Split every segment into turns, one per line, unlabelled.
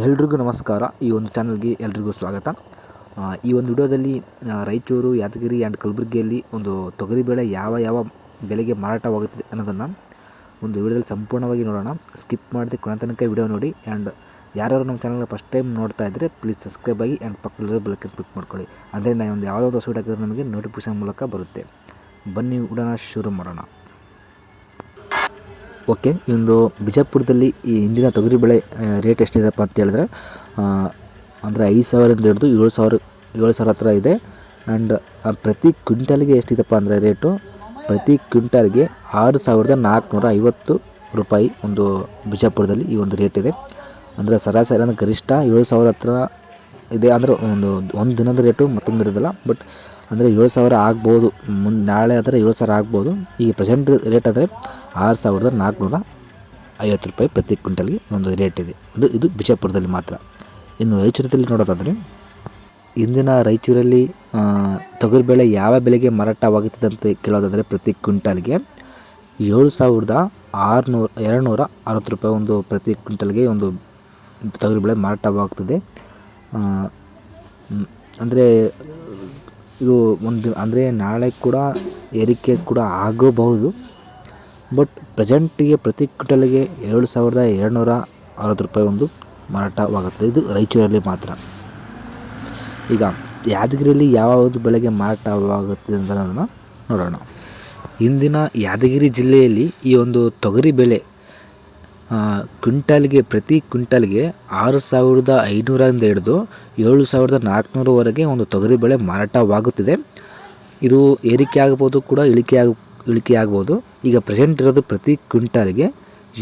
ಎಲ್ರಿಗೂ ನಮಸ್ಕಾರ. ಈ ಒಂದು ಚಾನಲ್ಗೆ ಎಲ್ರಿಗೂ ಸ್ವಾಗತ. ಈ ಒಂದು ವಿಡಿಯೋದಲ್ಲಿ ರಾಯಚೂರು, ಯಾದಗಿರಿ ಆ್ಯಂಡ್ ಕಲಬುರಗಿಯಲ್ಲಿ ಒಂದು ತೊಗರಿಬೇಳೆ ಯಾವ ಬೆಲೆಗೆ ಮಾರಾಟವಾಗುತ್ತಿದೆ ಅನ್ನೋದನ್ನು ಒಂದು ವಿಡಿಯೋದಲ್ಲಿ ಸಂಪೂರ್ಣವಾಗಿ ನೋಡೋಣ. ಸ್ಕಿಪ್ ಮಾಡದೆ ಕೊನೆ ತನಕ ವಿಡಿಯೋ ನೋಡಿ. ಆ್ಯಂಡ್ ಯಾರು ನಮ್ಮ ಚಾನಲ್ನ ಫಸ್ಟ್ ಟೈಮ್ ನೋಡ್ತಾ ಇದ್ದರೆ ಪ್ಲೀಸ್ ಸಬ್ಸ್ಕ್ರೈಬ್ ಆಗಿ ಆ್ಯಂಡ್ ಪಕ್ಕದಲ್ಲಿರೋ ಬೆಲ್ ಐಕಾನ್ ಕ್ಲಿಕ್ ಮಾಡ್ಕೊಳ್ಳಿ. ಅಂದರೆ ನಾನು ಒಂದು ಯಾವುದೋ ಹೊಸ ವಿಡಿಯೋ ಹಾಕಿದ್ರೆ ನಮಗೆ ನೋಟಿಫಿಕೇಶನ್ ಮೂಲಕ ಬರುತ್ತೆ. ಬನ್ನಿ ವಿಡಿಯೋನ ಶುರು ಮಾಡೋಣ. ಓಕೆ, ಈ ಒಂದು ಬಿಜಾಪುರದಲ್ಲಿ ಈ ಇಂದಿನ ತೊಗರಿಬೇಳೆ ರೇಟ್ ಎಷ್ಟಿದೆಪ್ಪ ಅಂತ ಹೇಳಿದ್ರೆ ಅಂದರೆ 5,000 ಹಿಡಿದು 7,000 ಹತ್ರ ಇದೆ. ಆ್ಯಂಡ್ ಪ್ರತಿ ಕ್ವಿಂಟಲ್ಗೆ ಎಷ್ಟಿದೆಪ್ಪ ಅಂದರೆ ರೇಟು ಪ್ರತಿ ಕ್ವಿಂಟಲ್ಗೆ 6,450 ರೂಪಾಯಿ ಒಂದು ಬಿಜಾಪುರದಲ್ಲಿ ಈ ಒಂದು ರೇಟ್ ಇದೆ. ಅಂದರೆ ಸರಾಸರಿ ಅಂದರೆ ಗರಿಷ್ಠ 7,000 ಹತ್ರ ಇದೆ. ಅಂದರೆ ಒಂದು ದಿನದ ರೇಟು ಮತ್ತೊಂದು ಇರೋದಿಲ್ಲ. ಬಟ್ ಅಂದರೆ 7,000 ಆಗ್ಬೋದು, ನಾಳೆ ಆದರೆ 7,000 ಆಗ್ಬೋದು. ಈಗ ಪ್ರೆಸೆಂಟ್ ರೇಟ್ ಆದರೆ 6,450 ರೂಪಾಯಿ ಪ್ರತಿ ಕ್ವಿಂಟಲ್ಗೆ ಒಂದು ರೇಟ್ ಇದೆ. ಇದು ಬಿಜಾಪುರದಲ್ಲಿ ಮಾತ್ರ. ಇನ್ನು ರಾಯಚೂರಲ್ಲಿ ನೋಡೋದಾದರೆ ಇಂದಿನ ರಾಯಚೂರಲ್ಲಿ ತೊಗರಿಬೇಳೆ ಯಾವ ಬೆಲೆಗೆ ಮಾರಾಟವಾಗುತ್ತಿದೆ ಅಂತ ಕೇಳೋದಾದರೆ ಪ್ರತಿ ಕ್ವಿಂಟಲ್ಗೆ 7,260 ರೂಪಾಯಿ ಒಂದು ಪ್ರತಿ ಕ್ವಿಂಟಲ್ಗೆ ಒಂದು ತೊಗರಿಬೇಳೆ ಮಾರಾಟವಾಗ್ತದೆ. ಅಂದರೆ ಇದು ಅಂದರೆ ನಾಳೆ ಕೂಡ ಏರಿಕೆ ಕೂಡ ಆಗಬಹುದು. ಬಟ್ ಪ್ರೆಸೆಂಟಿಗೆ ಪ್ರತಿ ಕ್ವಿಂಟಲ್ಗೆ 7,260 ರೂಪಾಯಿ ಒಂದು ಮಾರಾಟವಾಗುತ್ತದೆ. ಇದು ರಾಯಚೂರಲ್ಲಿ ಮಾತ್ರ. ಈಗ ಯಾದಗಿರಿಯಲ್ಲಿ ಯಾವುದು ಬೆಳೆಗೆ ಮಾರಾಟವಾಗುತ್ತದೆ ಅಂತ ನೋಡೋಣ. ಇಂದಿನ ಯಾದಗಿರಿ ಜಿಲ್ಲೆಯಲ್ಲಿ ಈ ಒಂದು ತೊಗರಿ ಬೆಲೆ ಪ್ರತಿ ಕ್ವಿಂಟಲ್ಗೆ 6,500ರಿಂದ ಹಿಡಿದು 7,400ವರೆಗೆ ಒಂದು ತೊಗರಿ ಬೆಳೆ ಮಾರಾಟವಾಗುತ್ತಿದೆ. ಇದು ಏರಿಕೆ ಆಗ್ಬೋದು ಕೂಡ ಇಳಿಕೆ ಆಗ್ಬೋದು. ಈಗ ಪ್ರೆಸೆಂಟ್ ಇರೋದು ಪ್ರತಿ ಕ್ವಿಂಟಲ್ಗೆ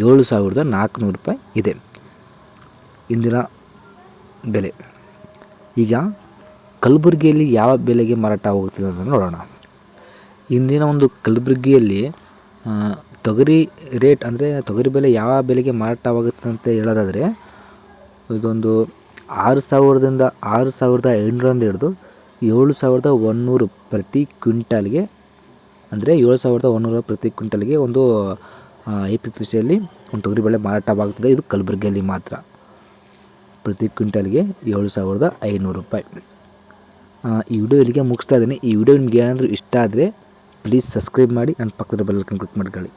7,400 ರೂಪಾಯಿ ಇದೆ ಇಂದಿನ ಬೆಲೆ. ಈಗ ಕಲಬುರಗಿಯಲ್ಲಿ ಯಾವ ಬೆಲೆಗೆ ಮಾರಾಟವಾಗುತ್ತಿದೆ ಅಂತ ನೋಡೋಣ. ಇಂದಿನ ಒಂದು ಕಲಬುರಗಿಯಲ್ಲಿ ತೊಗರಿ ರೇಟ್ ಅಂದರೆ ತೊಗರಿ ಬೆಲೆ ಯಾವ ಬೆಲೆಗೆ ಮಾರಾಟವಾಗುತ್ತೆ ಅಂತ ಹೇಳೋದಾದರೆ ಇದೊಂದು 6,000ದಿಂದ 6,500ರಿಂದ ಹಿಡಿದು 7,100 ಪ್ರತಿ ಕ್ವಿಂಟಲ್ಗೆ, ಅಂದರೆ 7,100 ಪ್ರತಿ ಕ್ವಿಂಟಲ್ಗೆ ಒಂದು APPCಯಲ್ಲಿ ಒಂದು ತೊಗರಿಬೇಳೆ ಮಾರಾಟವಾಗುತ್ತದೆ. ಇದು ಕಲಬುರಗಿಯಲ್ಲಿ ಮಾತ್ರ. ಪ್ರತಿ ಕ್ವಿಂಟಲ್ಗೆ 7,500 ರೂಪಾಯಿ. ಈ ವಿಡಿಯೋ ಇಲ್ಲಿಗೆ ಮುಗಿಸ್ತಾ ಇದ್ದೀನಿ. ಈ ವಿಡಿಯೋ ನಿಮಗೆ ಏನಾದರೂ ಇಷ್ಟ ಆದರೆ ಪ್ಲೀಸ್ ಸಬ್ಸ್ಕ್ರೈಬ್ ಮಾಡಿ, ನನ್ನ ಪಕ್ಕದ ಬೆಲ್ ಐಕಾನ್ ಕ್ಲಿಕ್ ಮಾಡ್ಕೊಳ್ಳಿ.